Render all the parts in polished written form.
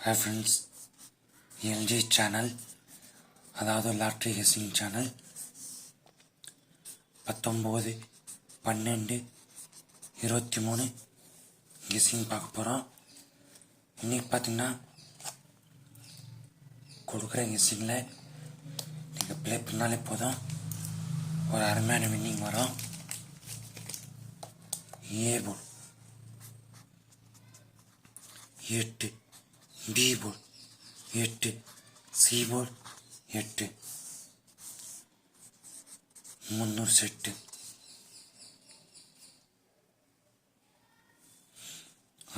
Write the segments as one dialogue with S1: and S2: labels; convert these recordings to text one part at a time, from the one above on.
S1: Hi friends, LG channel, அதாவது lottery guessing channel 19/12/23 guessing பார்க்க போகிறோம். இன்றைக்கி பார்த்தீங்கன்னா கொடுக்குற கெஸ்ஸிங்கில் நீங்கள் ப்ளே பண்ணாலே போதும், ஒரு அருமையான வின்னிங் வரும். A board 8, B board 8, C board 8, 300 set.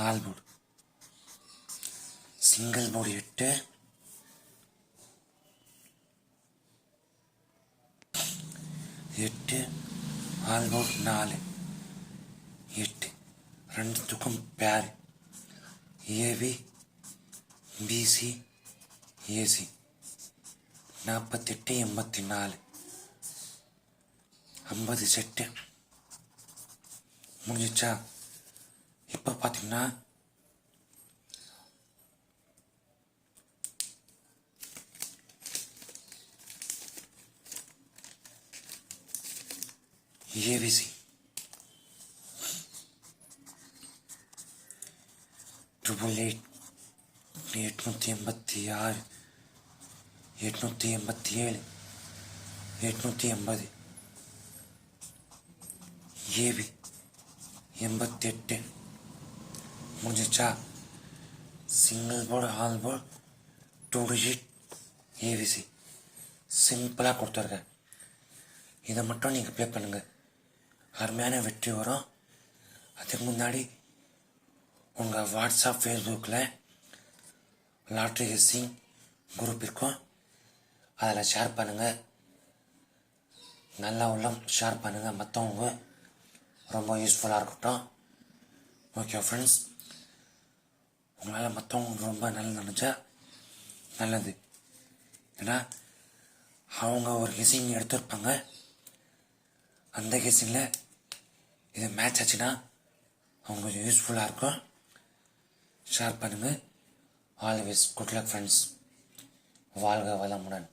S1: All board single board 8, all board 4, 8 ரெண்டுத்துக்கும் பேர் ஏபி பிசி ஏசி 48 84 50 செட்டு முடிஞ்சிச்சா. இப்போ பார்த்தீங்கன்னா ஏபிசி 888 886 887 880 ஏபி 88 முடிஞ்சிச்சா. Single board all board 2 digit ABC சிம்பிளாக கொடுத்துருக்கேன். இதை மட்டும் நீங்கள் ப்ளே பண்ணுங்கள், அருமையான வெற்றி வரும். அதுக்கு முன்னாடி உங்கள் வாட்ஸ்அப் ஃபேஸ்புக்கில் லாட்ரி கெஸ்ஸிங் குரூப் இருக்கும், அதில் ஷேர் பண்ணுங்கள். நல்லா உள்ள ஷேர் பண்ணுங்கள், மற்றவங்க ரொம்ப யூஸ்ஃபுல்லாக இருக்கட்டும். ஓகே ஃப்ரெண்ட்ஸ், உங்களால் மற்றவங்க ரொம்ப நல்லது நினச்சா நல்லது. ஏன்னா அவங்க ஒரு கெஸ்ஸிங் எடுத்துருப்பாங்க, அந்த கெஸ்ஸிங்கில் இது மேட்ச் ஆச்சுன்னா அவங்க கொஞ்சம் யூஸ்ஃபுல்லாக இருக்கும். ஷேர் பண்ணுங்கள். Always good luck friends. வாழ்க வளமுடன்.